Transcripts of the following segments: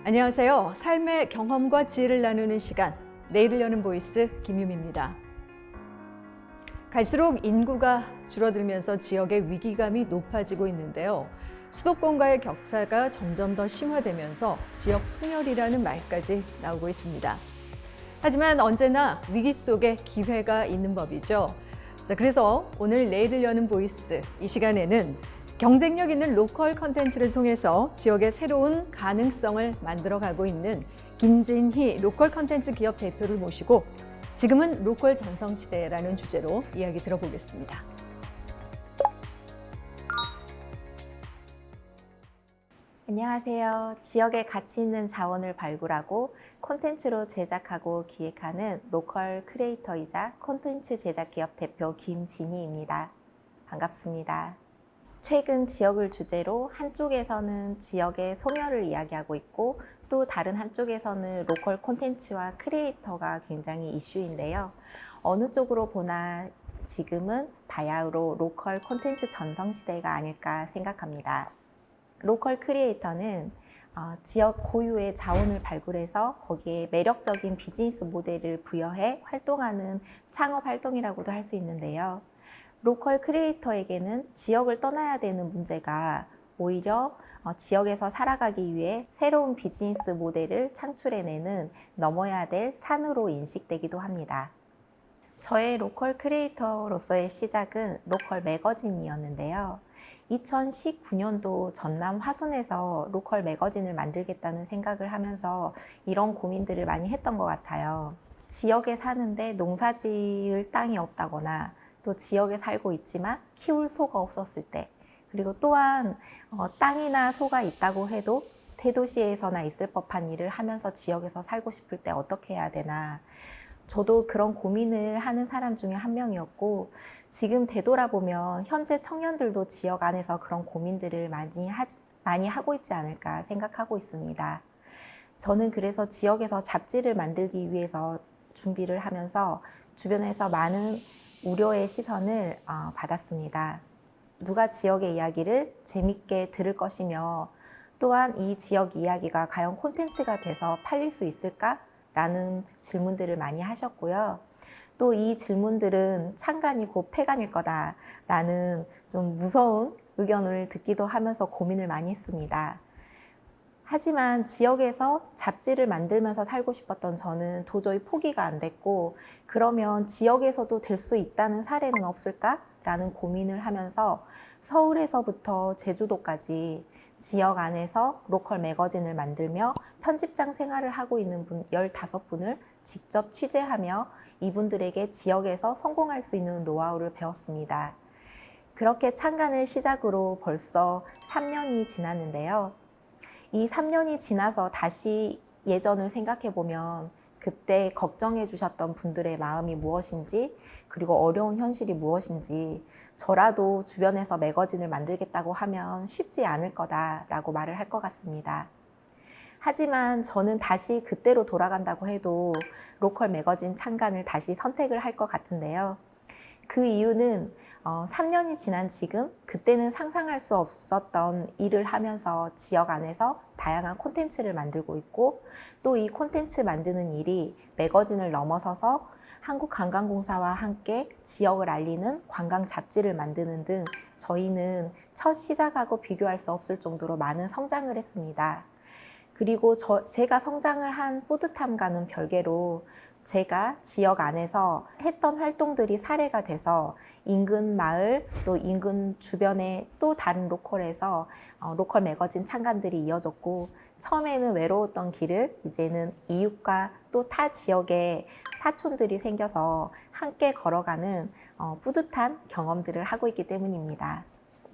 안녕하세요. 삶의 경험과 지혜를 나누는 시간, 내일을 여는 보이스 김유미입니다. 갈수록 인구가 줄어들면서 지역의 위기감이 높아지고 있는데요. 수도권과의 격차가 점점 더 심화되면서 지역 소멸이라는 말까지 나오고 있습니다. 하지만 언제나 위기 속에 기회가 있는 법이죠. 그래서 오늘 내일을 여는 보이스 이 시간에는 경쟁력 있는 로컬 컨텐츠를 통해서 지역의 새로운 가능성을 만들어가고 있는 김진희 로컬 컨텐츠 기업 대표를 모시고 지금은 로컬 전성시대라는 주제로 이야기 들어보겠습니다. 안녕하세요. 지역에 가치 있는 자원을 발굴하고 콘텐츠로 제작하고 기획하는 로컬 크리에이터이자 콘텐츠 제작 기업 대표 김진희입니다. 반갑습니다. 최근 지역을 주제로 한쪽에서는 지역의 소멸을 이야기하고 있고 또 다른 한쪽에서는 로컬 콘텐츠와 크리에이터가 굉장히 이슈인데요. 어느 쪽으로 보나 지금은 바야흐로 로컬 콘텐츠 전성시대가 아닐까 생각합니다. 로컬 크리에이터는 지역 고유의 자원을 발굴해서 거기에 매력적인 비즈니스 모델을 부여해 활동하는 창업 활동이라고도 할 수 있는데요. 로컬 크리에이터에게는 지역을 떠나야 되는 문제가 오히려 지역에서 살아가기 위해 새로운 비즈니스 모델을 창출해내는 넘어야 될 산으로 인식되기도 합니다. 저의 로컬 크리에이터로서의 시작은 로컬 매거진이었는데요. 2019년도 전남 화순에서 로컬 매거진을 만들겠다는 생각을 하면서 이런 고민들을 많이 했던 것 같아요. 지역에 사는데 농사 지을 땅이 없다거나 또 지역에 살고 있지만 키울 소가 없었을 때, 그리고 또한 땅이나 소가 있다고 해도 대도시에서나 있을 법한 일을 하면서 지역에서 살고 싶을 때 어떻게 해야 되나. 저도 그런 고민을 하는 사람 중에 한 명이었고, 지금 되돌아보면 현재 청년들도 지역 안에서 그런 고민들을 많이 하고 있지 않을까 생각하고 있습니다. 저는 그래서 지역에서 잡지를 만들기 위해서 준비를 하면서 주변에서 많은 우려의 시선을 받았습니다. 누가 지역의 이야기를 재밌게 들을 것이며 또한 이 지역 이야기가 과연 콘텐츠가 돼서 팔릴 수 있을까? 라는 질문들을 많이 하셨고요. 또 이 질문들은 창간이 곧 폐간일 거다라는 좀 무서운 의견을 듣기도 하면서 고민을 많이 했습니다. 하지만 지역에서 잡지를 만들면서 살고 싶었던 저는 도저히 포기가 안 됐고, 그러면 지역에서도 될 수 있다는 사례는 없을까? 라는 고민을 하면서 서울에서부터 제주도까지 지역 안에서 로컬 매거진을 만들며 편집장 생활을 하고 있는 분 15분을 직접 취재하며 이분들에게 지역에서 성공할 수 있는 노하우를 배웠습니다. 그렇게 창간을 시작으로 벌써 3년이 지났는데요. 이 3년이 지나서 다시 예전을 생각해 보면 그때 걱정해 주셨던 분들의 마음이 무엇인지, 그리고 어려운 현실이 무엇인지, 저라도 주변에서 매거진을 만들겠다고 하면 쉽지 않을 거다라고 말을 할 것 같습니다. 하지만 저는 다시 그때로 돌아간다고 해도 로컬 매거진 창간을 다시 선택을 할 것 같은데요. 그 이유는 3년이 지난 지금, 그때는 상상할 수 없었던 일을 하면서 지역 안에서 다양한 콘텐츠를 만들고 있고, 또 이 콘텐츠 만드는 일이 매거진을 넘어서서 한국관광공사와 함께 지역을 알리는 관광 잡지를 만드는 등 저희는 첫 시작하고 비교할 수 없을 정도로 많은 성장을 했습니다. 그리고 제가 성장을 한 뿌듯함과는 별개로 제가 지역 안에서 했던 활동들이 사례가 돼서 인근 마을 또 인근 주변의 또 다른 로컬에서 로컬 매거진 창간들이 이어졌고, 처음에는 외로웠던 길을 이제는 이웃과 또 타 지역의 사촌들이 생겨서 함께 걸어가는 뿌듯한 경험들을 하고 있기 때문입니다.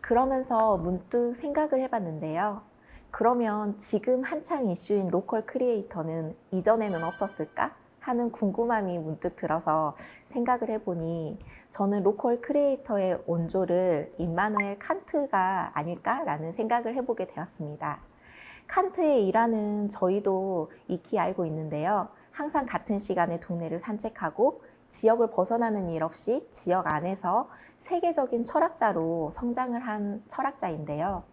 그러면서 문득 생각을 해봤는데요. 그러면 지금 한창 이슈인 로컬 크리에이터는 이전에는 없었을까? 하는 궁금함이 문득 들어서 생각을 해보니 저는 로컬 크리에이터의 원조를 임마누엘 칸트가 아닐까라는 생각을 해보게 되었습니다. 칸트의 일화는 저희도 익히 알고 있는데요. 항상 같은 시간에 동네를 산책하고 지역을 벗어나는 일 없이 지역 안에서 세계적인 철학자로 성장을 한 철학자인데요.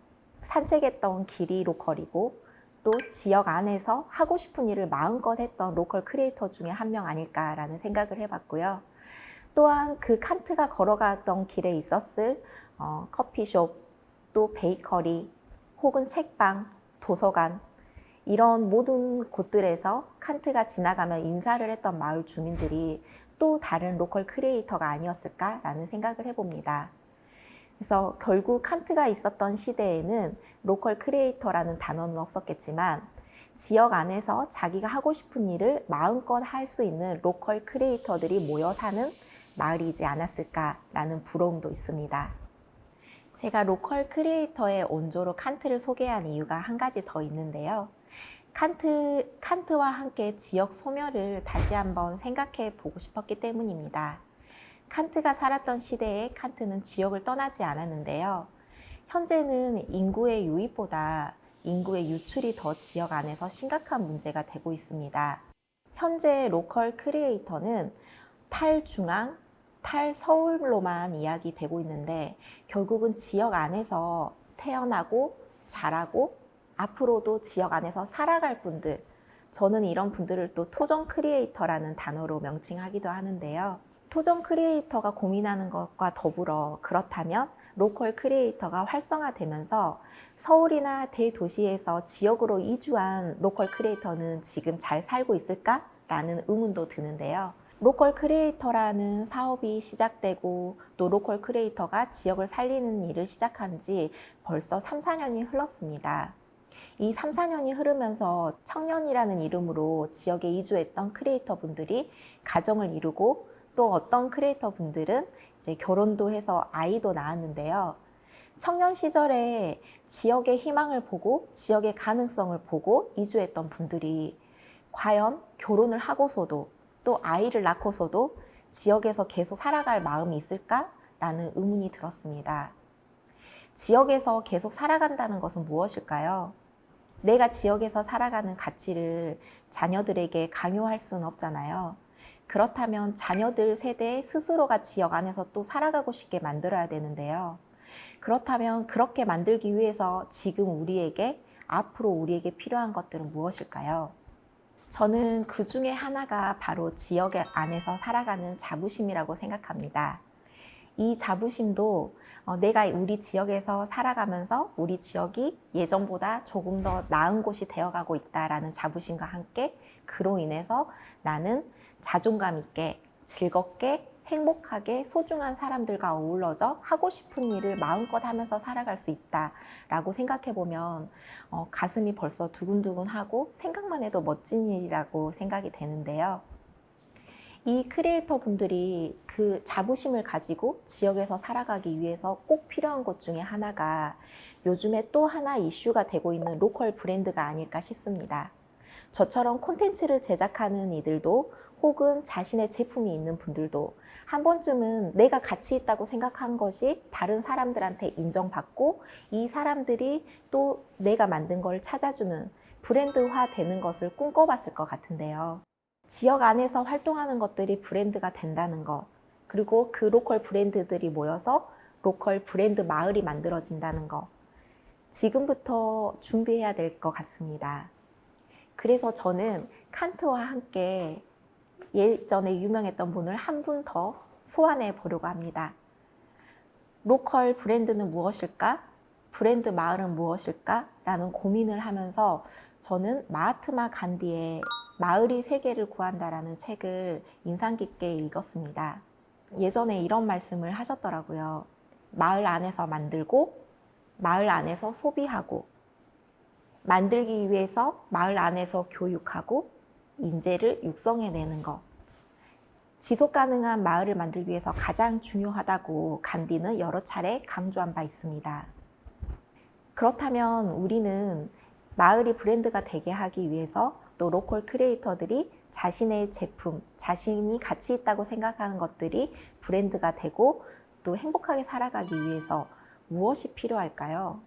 산책했던 길이 로컬이고 또 지역 안에서 하고 싶은 일을 마음껏 했던 로컬 크리에이터 중에 한 명 아닐까라는 생각을 해봤고요. 또한 그 칸트가 걸어갔던 길에 있었을 커피숍, 또 베이커리, 혹은 책방, 도서관, 이런 모든 곳들에서 칸트가 지나가며 인사를 했던 마을 주민들이 또 다른 로컬 크리에이터가 아니었을까라는 생각을 해봅니다. 그래서 결국 칸트가 있었던 시대에는 로컬 크리에이터라는 단어는 없었겠지만 지역 안에서 자기가 하고 싶은 일을 마음껏 할 수 있는 로컬 크리에이터들이 모여 사는 마을이지 않았을까라는 부러움도 있습니다. 제가 로컬 크리에이터의 원조로 칸트를 소개한 이유가 한 가지 더 있는데요. 칸트와 함께 지역 소멸을 다시 한번 생각해 보고 싶었기 때문입니다. 칸트가 살았던 시대에 칸트는 지역을 떠나지 않았는데요. 현재는 인구의 유입보다 인구의 유출이 더 지역 안에서 심각한 문제가 되고 있습니다. 현재 로컬 크리에이터는 탈중앙, 탈서울로만 이야기되고 있는데 결국은 지역 안에서 태어나고 자라고 앞으로도 지역 안에서 살아갈 분들, 저는 이런 분들을 또 토종 크리에이터라는 단어로 명칭하기도 하는데요. 토종 크리에이터가 고민하는 것과 더불어 그렇다면 로컬 크리에이터가 활성화되면서 서울이나 대도시에서 지역으로 이주한 로컬 크리에이터는 지금 잘 살고 있을까라는 의문도 드는데요. 로컬 크리에이터라는 사업이 시작되고 또 로컬 크리에이터가 지역을 살리는 일을 시작한 지 벌써 3, 4년이 흘렀습니다. 이 3, 4년이 흐르면서 청년이라는 이름으로 지역에 이주했던 크리에이터 분들이 가정을 이루고 또 어떤 크리에이터 분들은 이제 결혼도 해서 아이도 낳았는데요. 청년 시절에 지역의 희망을 보고 지역의 가능성을 보고 이주했던 분들이 과연 결혼을 하고서도 또 아이를 낳고서도 지역에서 계속 살아갈 마음이 있을까라는 의문이 들었습니다. 지역에서 계속 살아간다는 것은 무엇일까요? 내가 지역에서 살아가는 가치를 자녀들에게 강요할 수는 없잖아요. 그렇다면 자녀들 세대 스스로가 지역 안에서 또 살아가고 싶게 만들어야 되는데요. 그렇다면 그렇게 만들기 위해서 지금 우리에게, 앞으로 우리에게 필요한 것들은 무엇일까요? 저는 그 중에 하나가 바로 지역 안에서 살아가는 자부심이라고 생각합니다. 이 자부심도 내가 우리 지역에서 살아가면서 우리 지역이 예전보다 조금 더 나은 곳이 되어가고 있다라는 자부심과 함께 그로 인해서 나는 자존감 있게 즐겁게 행복하게 소중한 사람들과 어우러져 하고 싶은 일을 마음껏 하면서 살아갈 수 있다라고 생각해 보면 가슴이 벌써 두근두근하고 생각만 해도 멋진 일이라고 생각이 되는데요. 이 크리에이터 분들이 그 자부심을 가지고 지역에서 살아가기 위해서 꼭 필요한 것 중에 하나가 요즘에 또 하나 이슈가 되고 있는 로컬 브랜드가 아닐까 싶습니다. 저처럼 콘텐츠를 제작하는 이들도 혹은 자신의 제품이 있는 분들도 한 번쯤은 내가 가치 있다고 생각한 것이 다른 사람들한테 인정받고 이 사람들이 또 내가 만든 걸 찾아주는 브랜드화 되는 것을 꿈꿔봤을 것 같은데요. 지역 안에서 활동하는 것들이 브랜드가 된다는 것, 그리고 그 로컬 브랜드들이 모여서 로컬 브랜드 마을이 만들어진다는 것, 지금부터 준비해야 될 것 같습니다. 그래서 저는 칸트와 함께 예전에 유명했던 분을 한 분 더 소환해 보려고 합니다. 로컬 브랜드는 무엇일까? 브랜드 마을은 무엇일까? 라는 고민을 하면서 저는 마하트마 간디의 마을이 세계를 구한다라는 책을 인상 깊게 읽었습니다. 예전에 이런 말씀을 하셨더라고요. 마을 안에서 만들고 마을 안에서 소비하고 만들기 위해서 마을 안에서 교육하고 인재를 육성해내는 것. 지속 가능한 마을을 만들기 위해서 가장 중요하다고 간디는 여러 차례 강조한 바 있습니다. 그렇다면 우리는 마을이 브랜드가 되게 하기 위해서 또 로컬 크리에이터들이 자신의 제품, 자신이 가치 있다고 생각하는 것들이 브랜드가 되고 또 행복하게 살아가기 위해서 무엇이 필요할까요?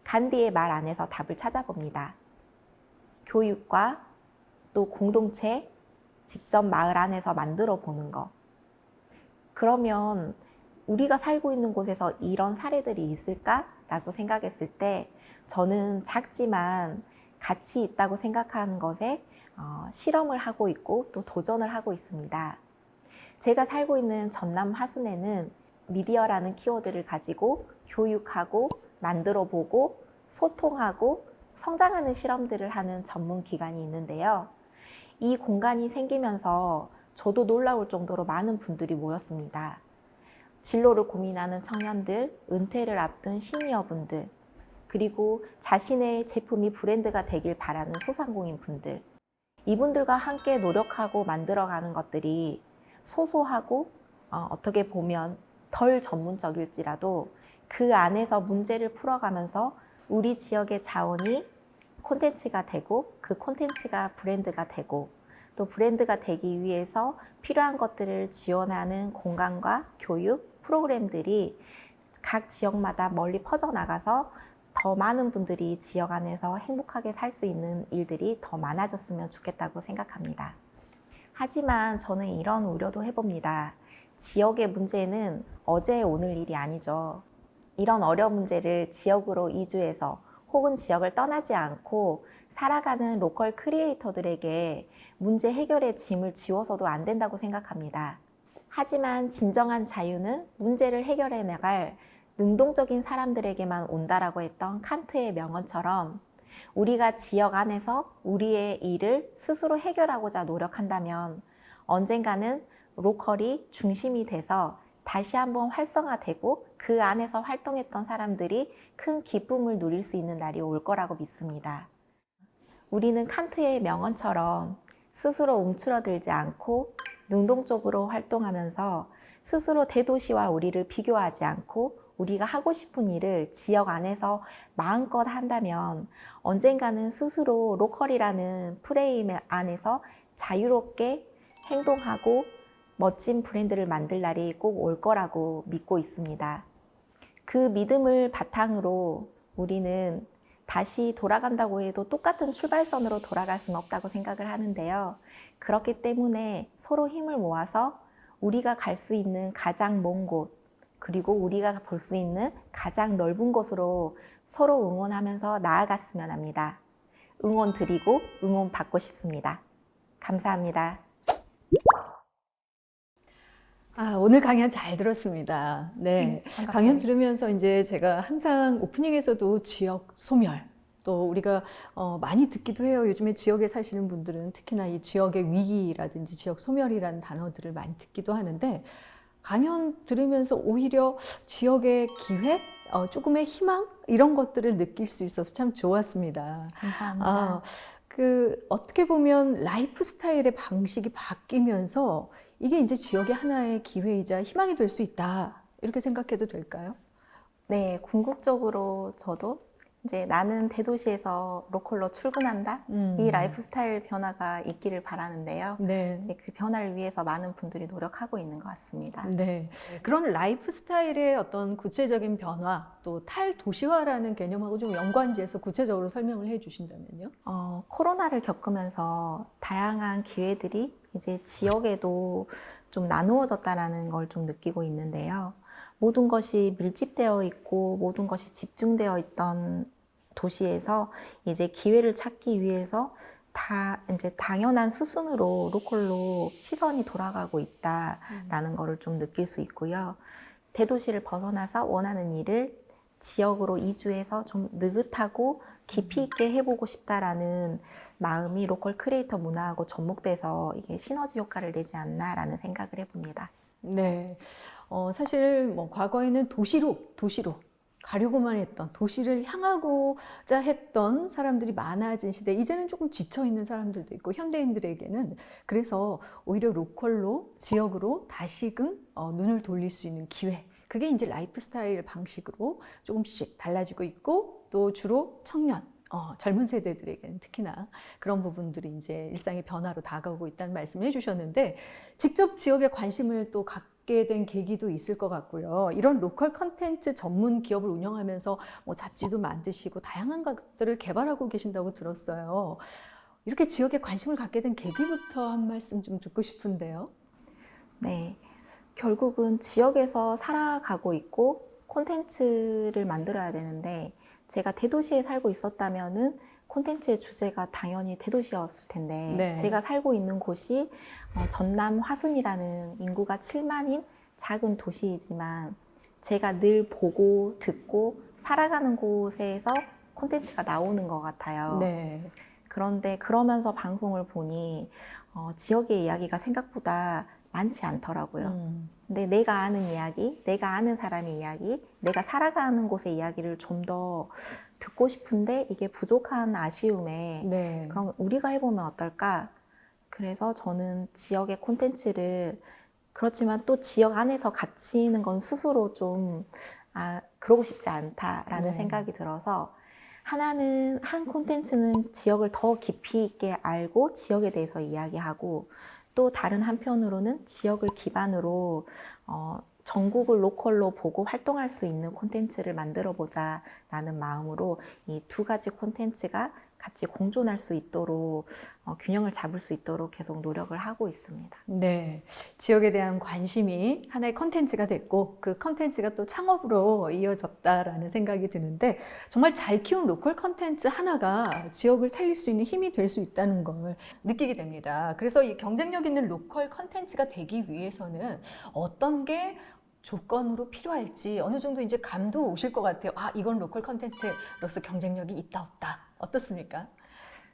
간디의 말 안에서 답을 찾아봅니다. 교육과 또 공동체, 직접 마을 안에서 만들어 보는 것. 그러면 우리가 살고 있는 곳에서 이런 사례들이 있을까라고 생각했을 때 저는 작지만 가치 있다고 생각하는 것에 실험을 하고 있고 또 도전을 하고 있습니다. 제가 살고 있는 전남 화순에는 미디어라는 키워드를 가지고 교육하고 만들어 보고 소통하고 성장하는 실험들을 하는 전문 기관이 있는데요. 이 공간이 생기면서 저도 놀라울 정도로 많은 분들이 모였습니다. 진로를 고민하는 청년들, 은퇴를 앞둔 시니어분들, 그리고 자신의 제품이 브랜드가 되길 바라는 소상공인 분들, 이분들과 함께 노력하고 만들어가는 것들이 소소하고 어떻게 보면 덜 전문적일지라도 그 안에서 문제를 풀어가면서 우리 지역의 자원이 콘텐츠가 되고 그 콘텐츠가 브랜드가 되고 또 브랜드가 되기 위해서 필요한 것들을 지원하는 공간과 교육, 프로그램들이 각 지역마다 멀리 퍼져나가서 더 많은 분들이 지역 안에서 행복하게 살 수 있는 일들이 더 많아졌으면 좋겠다고 생각합니다. 하지만 저는 이런 우려도 해봅니다. 지역의 문제는 어제 오늘 일이 아니죠. 이런 어려운 문제를 지역으로 이주해서 혹은 지역을 떠나지 않고 살아가는 로컬 크리에이터들에게 문제 해결의 짐을 지워서도 안 된다고 생각합니다. 하지만 진정한 자유는 문제를 해결해 나갈 능동적인 사람들에게만 온다라고 했던 칸트의 명언처럼 우리가 지역 안에서 우리의 일을 스스로 해결하고자 노력한다면 언젠가는 로컬이 중심이 돼서 다시 한번 활성화되고 그 안에서 활동했던 사람들이 큰 기쁨을 누릴 수 있는 날이 올 거라고 믿습니다. 우리는 칸트의 명언처럼 스스로 움츠러들지 않고 능동적으로 활동하면서 스스로 대도시와 우리를 비교하지 않고 우리가 하고 싶은 일을 지역 안에서 마음껏 한다면 언젠가는 스스로 로컬이라는 프레임 안에서 자유롭게 행동하고 멋진 브랜드를 만들 날이 꼭 올 거라고 믿고 있습니다. 그 믿음을 바탕으로 우리는 다시 돌아간다고 해도 똑같은 출발선으로 돌아갈 수는 없다고 생각을 하는데요. 그렇기 때문에 서로 힘을 모아서 우리가 갈 수 있는 가장 먼 곳, 그리고 우리가 볼 수 있는 가장 넓은 곳으로 서로 응원하면서 나아갔으면 합니다. 응원 드리고 응원 받고 싶습니다. 감사합니다. 오늘 강연 잘 들었습니다. 네. 반갑습니다. 강연 들으면서 이제 제가 항상 오프닝에서도 지역 소멸, 또 우리가 많이 듣기도 해요. 요즘에 지역에 사시는 분들은 특히나 이 지역의 위기라든지 지역 소멸이라는 단어들을 많이 듣기도 하는데 강연 들으면서 오히려 지역의 기회, 조금의 희망 이런 것들을 느낄 수 있어서 참 좋았습니다. 감사합니다. 어떻게 보면 라이프 스타일의 방식이 바뀌면서 이게 이제 지역의 하나의 기회이자 희망이 될 수 있다. 이렇게 생각해도 될까요? 네, 궁극적으로 저도 이제 나는 대도시에서 로컬로 출근한다. 이 라이프 스타일 변화가 있기를 바라는데요. 네. 이제 그 변화를 위해서 많은 분들이 노력하고 있는 것 같습니다. 네. 그런 라이프 스타일의 어떤 구체적인 변화, 또 탈도시화라는 개념하고 좀 연관지어서 구체적으로 설명을 해 주신다면요? 코로나를 겪으면서 다양한 기회들이 이제 지역에도 좀 나누어졌다라는 걸 좀 느끼고 있는데요. 모든 것이 밀집되어 있고 모든 것이 집중되어 있던 도시에서 이제 기회를 찾기 위해서 다 이제 당연한 수순으로 로컬로 시선이 돌아가고 있다라는 거를 좀 느낄 수 있고요. 대도시를 벗어나서 원하는 일을 지역으로 이주해서 좀 느긋하고 깊이 있게 해보고 싶다라는 마음이 로컬 크리에이터 문화하고 접목돼서 이게 시너지 효과를 내지 않나라는 생각을 해봅니다. 네. 사실 뭐 과거에는 도시로 가려고만 했던, 도시를 향하고자 했던 사람들이 많아진 시대, 이제는 조금 지쳐 있는 사람들도 있고 현대인들에게는 그래서 오히려 로컬로, 지역으로 다시금 눈을 돌릴 수 있는 기회, 그게 이제 라이프 스타일 방식으로 조금씩 달라지고 있고, 또 주로 청년, 젊은 세대들에게는 특히나 그런 부분들이 이제 일상의 변화로 다가오고 있다는 말씀을 해주셨는데, 직접 지역에 관심을 또 갖게 된 계기도 있을 것 같고요. 이런 로컬 컨텐츠 전문 기업을 운영하면서 뭐 잡지도 만드시고 다양한 것들을 개발하고 계신다고 들었어요. 이렇게 지역에 관심을 갖게 된 계기부터 한 말씀 좀 듣고 싶은데요. 네, 결국은 지역에서 살아가고 있고 콘텐츠를 만들어야 되는데 제가 대도시에 살고 있었다면은 콘텐츠의 주제가 당연히 대도시였을 텐데 네. 제가 살고 있는 곳이 전남 화순이라는 인구가 7만인 작은 도시이지만 제가 늘 보고 듣고 살아가는 곳에서 콘텐츠가 나오는 것 같아요. 네. 그런데 그러면서 방송을 보니 지역의 이야기가 생각보다 많지 않더라고요. 근데 내가 아는 이야기, 내가 아는 사람의 이야기, 내가 살아가는 곳의 이야기를 좀 더 듣고 싶은데 이게 부족한 아쉬움에 네. 그럼 우리가 해보면 어떨까? 그래서 저는 지역의 콘텐츠를 그렇지만 또 지역 안에서 갇히는 건 스스로 좀 그러고 싶지 않다라는 네. 생각이 들어서 하나는 한 콘텐츠는 지역을 더 깊이 있게 알고 지역에 대해서 이야기하고 또 다른 한편으로는 지역을 기반으로 전국을 로컬로 보고 활동할 수 있는 콘텐츠를 만들어 보자라는 마음으로 이 두 가지 콘텐츠가 같이 공존할 수 있도록 균형을 잡을 수 있도록 계속 노력을 하고 있습니다. 네. 지역에 대한 관심이 하나의 컨텐츠가 됐고 그 컨텐츠가 또 창업으로 이어졌다라는 생각이 드는데 정말 잘 키운 로컬 컨텐츠 하나가 지역을 살릴 수 있는 힘이 될 수 있다는 걸 느끼게 됩니다. 그래서 이 경쟁력 있는 로컬 컨텐츠가 되기 위해서는 어떤 게 조건으로 필요할지 어느 정도 이제 감도 오실 것 같아요. 아, 이건 로컬 컨텐츠로서 경쟁력이 있다 없다. 어떻습니까?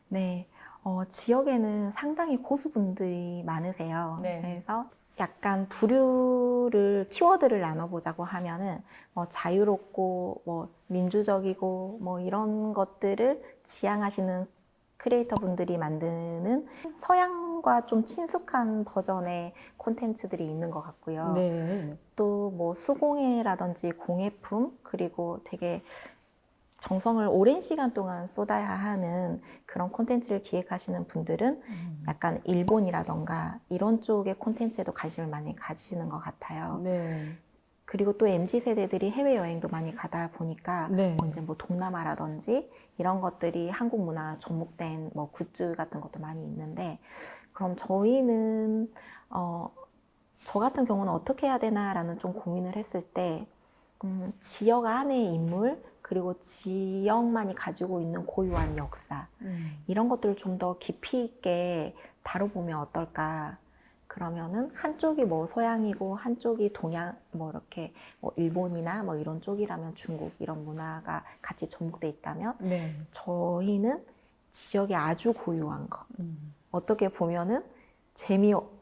네, 지역에는 상당히 고수분들이 많으세요. 네. 그래서 약간 부류를 키워드를 나눠보자고 하면은 자유롭고 민주적이고 이런 것들을 지향하시는 크리에이터 분들이 만드는 서양과 좀 친숙한 버전의 콘텐츠들이 있는 것 같고요. 네. 또 수공예라든지 공예품 그리고 되게 정성을 오랜 시간 동안 쏟아야 하는 그런 콘텐츠를 기획하시는 분들은 약간 일본이라던가 이런 쪽의 콘텐츠에도 관심을 많이 가지시는 것 같아요. 네. 그리고 또 MZ세대들이 해외여행도 많이 가다 보니까 네. 이제 동남아라든지 이런 것들이 한국 문화 접목된 굿즈 같은 것도 많이 있는데 그럼 저희는 저 같은 경우는 어떻게 해야 되나라는 좀 고민을 했을 때 지역 안의 인물 그리고 지역만이 가지고 있는 고유한 역사 이런 것들을 좀 더 깊이 있게 다뤄보면 어떨까. 그러면은 한쪽이 서양이고 한쪽이 동양 이렇게 일본이나 이런 쪽이라면 중국 이런 문화가 같이 접목돼 있다면 네. 저희는 지역에 아주 고유한 거 음. 어떻게 보면은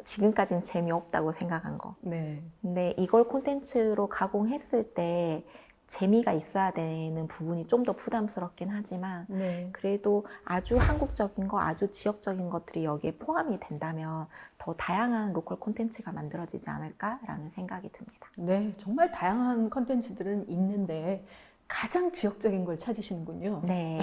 지금까지는 재미없다고 생각한 거. 네. 근데 이걸 콘텐츠로 가공했을 때 재미가 있어야 되는 부분이 좀 더 부담스럽긴 하지만 네. 그래도 아주 한국적인 거, 아주 지역적인 것들이 여기에 포함이 된다면 더 다양한 로컬 콘텐츠가 만들어지지 않을까라는 생각이 듭니다. 네, 정말 다양한 컨텐츠들은 있는데 가장 지역적인 걸 찾으시는군요. 네.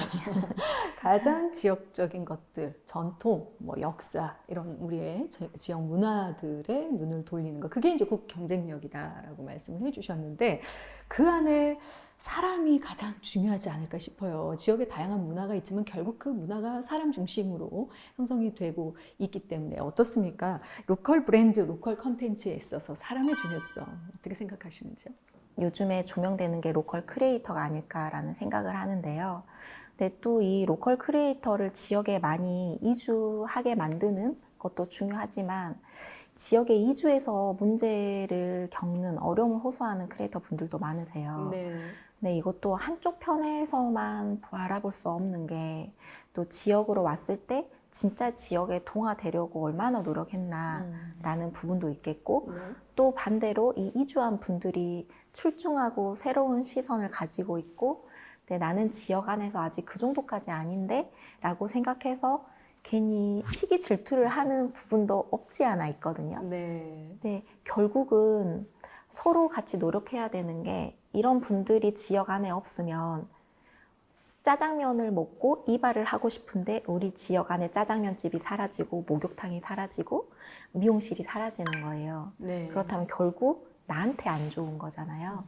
가장 지역적인 것들, 전통, 역사 이런 우리의 지역 문화들에 눈을 돌리는 것. 그게 이제 곧 경쟁력이다라고 말씀을 해주셨는데 그 안에 사람이 가장 중요하지 않을까 싶어요. 지역에 다양한 문화가 있지만 결국 그 문화가 사람 중심으로 형성이 되고 있기 때문에 어떻습니까? 로컬 브랜드, 로컬 컨텐츠에 있어서 사람의 중요성 어떻게 생각하시는지요? 요즘에 조명되는 게 로컬 크리에이터가 아닐까라는 생각을 하는데요. 근데 또 이 로컬 크리에이터를 지역에 많이 이주하게 만드는 것도 중요하지만 지역에 이주해서 문제를 겪는 어려움을 호소하는 크리에이터 분들도 많으세요. 네. 근데 이것도 한쪽 편에서만 바라볼 수 없는 게 또 지역으로 왔을 때 진짜 지역에 동화되려고 얼마나 노력했나라는 부분도 있겠고 네. 또 반대로 이 이주한 분들이 출중하고 새로운 시선을 가지고 있고 근데 나는 지역 안에서 아직 그 정도까지 아닌데 라고 생각해서 괜히 시기 질투를 하는 부분도 없지 않아 있거든요. 네. 근데 결국은 서로 같이 노력해야 되는 게 이런 분들이 지역 안에 없으면 짜장면을 먹고 이발을 하고 싶은데 우리 지역 안에 짜장면집이 사라지고 목욕탕이 사라지고 미용실이 사라지는 거예요. 네. 그렇다면 결국 나한테 안 좋은 거잖아요.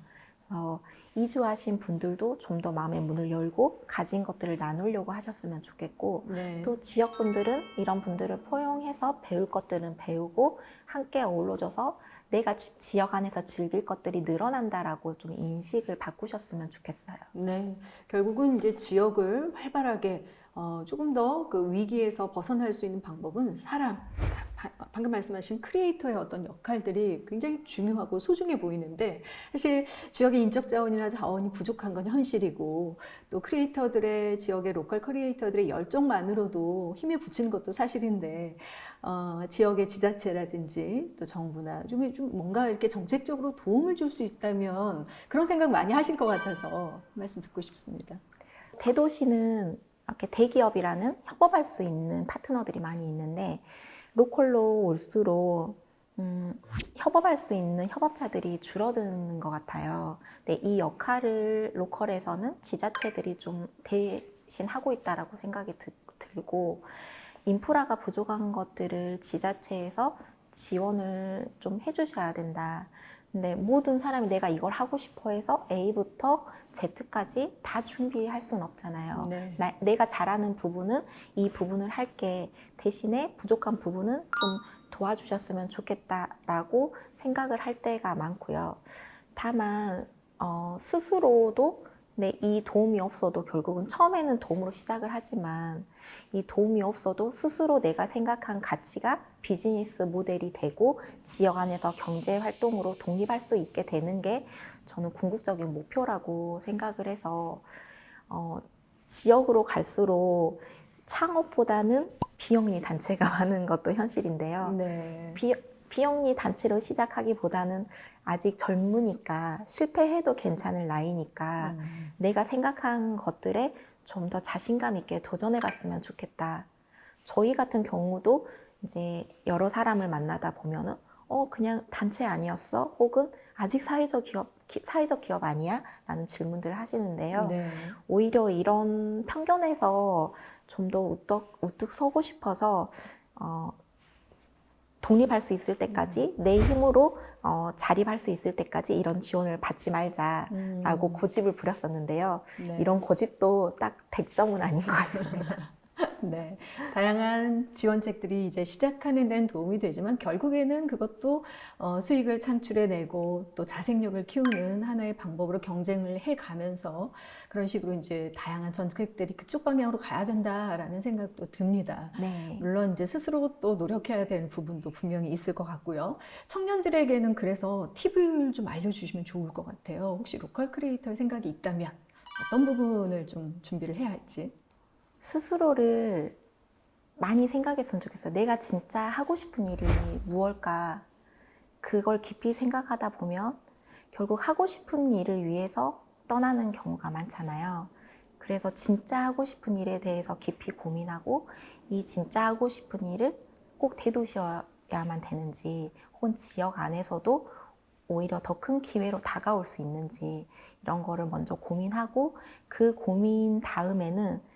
이주하신 분들도 좀 더 마음의 문을 열고 가진 것들을 나누려고 하셨으면 좋겠고 네. 또 지역 분들은 이런 분들을 포용해서 배울 것들은 배우고 함께 어우러져서 내가 지역 안에서 즐길 것들이 늘어난다라고 좀 인식을 바꾸셨으면 좋겠어요. 네. 결국은 이제 지역을 활발하게 조금 더 그 위기에서 벗어날 수 있는 방법은 방금 말씀하신 크리에이터의 어떤 역할들이 굉장히 중요하고 소중해 보이는데, 사실 지역의 인적 자원이나 자원이 부족한 건 현실이고, 또 크리에이터들의, 지역의 로컬 크리에이터들의 열정만으로도 힘에 부치는 것도 사실인데, 지역의 지자체라든지 또 정부나 좀 뭔가 이렇게 정책적으로 도움을 줄 수 있다면, 그런 생각 많이 하실 것 같아서 말씀 듣고 싶습니다. 대도시는 이렇게 대기업이라는 협업할 수 있는 파트너들이 많이 있는데, 로컬로 올수록 협업할 수 있는 협업자들이 줄어드는 것 같아요. 근데 이 역할을 로컬에서는 지자체들이 좀 대신 하고 있다라고 생각이 들고, 인프라가 부족한 것들을 지자체에서 지원을 좀 해주셔야 된다. 근데 모든 사람이 내가 이걸 하고 싶어 해서 A부터 Z까지 다 준비할 수는 없잖아요. 네. 내가 잘하는 부분은 이 부분을 할게. 대신에 부족한 부분은 좀 도와주셨으면 좋겠다라고 생각을 할 때가 많고요. 다만 스스로도 이 도움이 없어도, 결국은 처음에는 도움으로 시작을 하지만 이 도움이 없어도 스스로 내가 생각한 가치가 비즈니스 모델이 되고 지역 안에서 경제 활동으로 독립할 수 있게 되는 게 저는 궁극적인 목표라고 생각을 해서, 지역으로 갈수록 창업보다는 비영리 단체가 많은 것도 현실인데요. 네. 비영리 단체로 시작하기보다는 아직 젊으니까, 실패해도 괜찮을 나이니까 내가 생각한 것들에 좀 더 자신감 있게 도전해 봤으면 좋겠다. 저희 같은 경우도 이제 여러 사람을 만나다 보면은 그냥 단체 아니었어? 혹은 아직 사회적 기업 아니야? 라는 질문들을 하시는데요. 네. 오히려 이런 편견에서 좀 더 우뚝 서고 싶어서, 독립할 수 있을 때까지, 내 힘으로 자립할 수 있을 때까지 이런 지원을 받지 말자라고 고집을 부렸었는데요. 네. 이런 고집도 딱 100점은 아닌 것 같습니다. 네, 다양한 지원책들이 이제 시작하는 데는 도움이 되지만 결국에는 그것도 수익을 창출해내고 또 자생력을 키우는 하나의 방법으로 경쟁을 해가면서 그런 식으로 이제 다양한 정책들이 그쪽 방향으로 가야 된다라는 생각도 듭니다. 네. 물론 이제 스스로 또 노력해야 되는 부분도 분명히 있을 것 같고요. 청년들에게는 그래서 팁을 좀 알려주시면 좋을 것 같아요. 혹시 로컬 크리에이터의 생각이 있다면 어떤 부분을 좀 준비를 해야 할지. 스스로를 많이 생각했으면 좋겠어요. 내가 진짜 하고 싶은 일이 무엇일까? 그걸 깊이 생각하다 보면 결국 하고 싶은 일을 위해서 떠나는 경우가 많잖아요. 그래서 진짜 하고 싶은 일에 대해서 깊이 고민하고, 이 진짜 하고 싶은 일을 꼭 대도시여야만 되는지, 혹은 지역 안에서도 오히려 더 큰 기회로 다가올 수 있는지, 이런 거를 먼저 고민하고, 그 고민 다음에는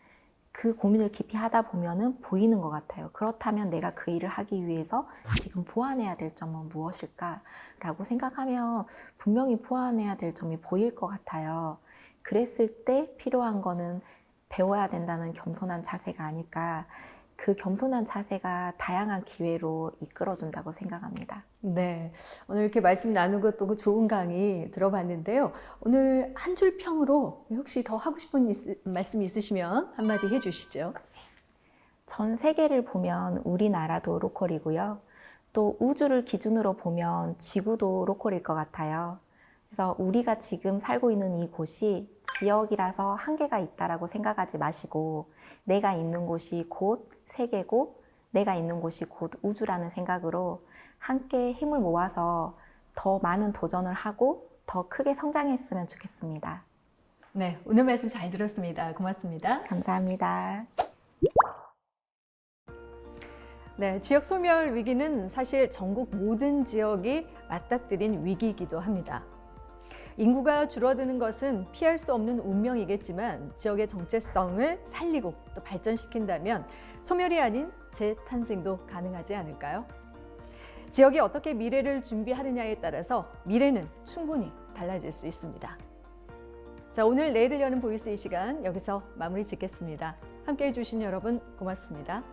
그 고민을 깊이 하다 보면은 보이는 것 같아요. 그렇다면 내가 그 일을 하기 위해서 지금 보완해야 될 점은 무엇일까라고 생각하면 분명히 보완해야 될 점이 보일 것 같아요. 그랬을 때 필요한 거는 배워야 된다는 겸손한 자세가 아닐까. 그 겸손한 자세가 다양한 기회로 이끌어준다고 생각합니다. 네, 오늘 이렇게 말씀 나누고 또 좋은 강의 들어봤는데요. 오늘 한 줄 평으로 혹시 더 하고 싶은 말씀이 있으시면 한마디 해주시죠. 전 세계를 보면 우리나라도 로컬이고요. 또 우주를 기준으로 보면 지구도 로컬일 것 같아요. 그래서 우리가 지금 살고 있는 이곳이 지역이라서 한계가 있다라고 생각하지 마시고, 내가 있는 곳이 곧 세계고 내가 있는 곳이 곧 우주라는 생각으로 함께 힘을 모아서 더 많은 도전을 하고 더 크게 성장했으면 좋겠습니다. 네, 오늘 말씀 잘 들었습니다. 고맙습니다. 감사합니다. 네, 지역 소멸 위기는 사실 전국 모든 지역이 맞닥뜨린 위기이기도 합니다. 인구가 줄어드는 것은 피할 수 없는 운명이겠지만 지역의 정체성을 살리고 또 발전시킨다면 소멸이 아닌 재탄생도 가능하지 않을까요? 지역이 어떻게 미래를 준비하느냐에 따라서 미래는 충분히 달라질 수 있습니다. 자, 오늘 내일을 여는 보이스 이 시간 여기서 마무리 짓겠습니다. 함께해 주신 여러분 고맙습니다.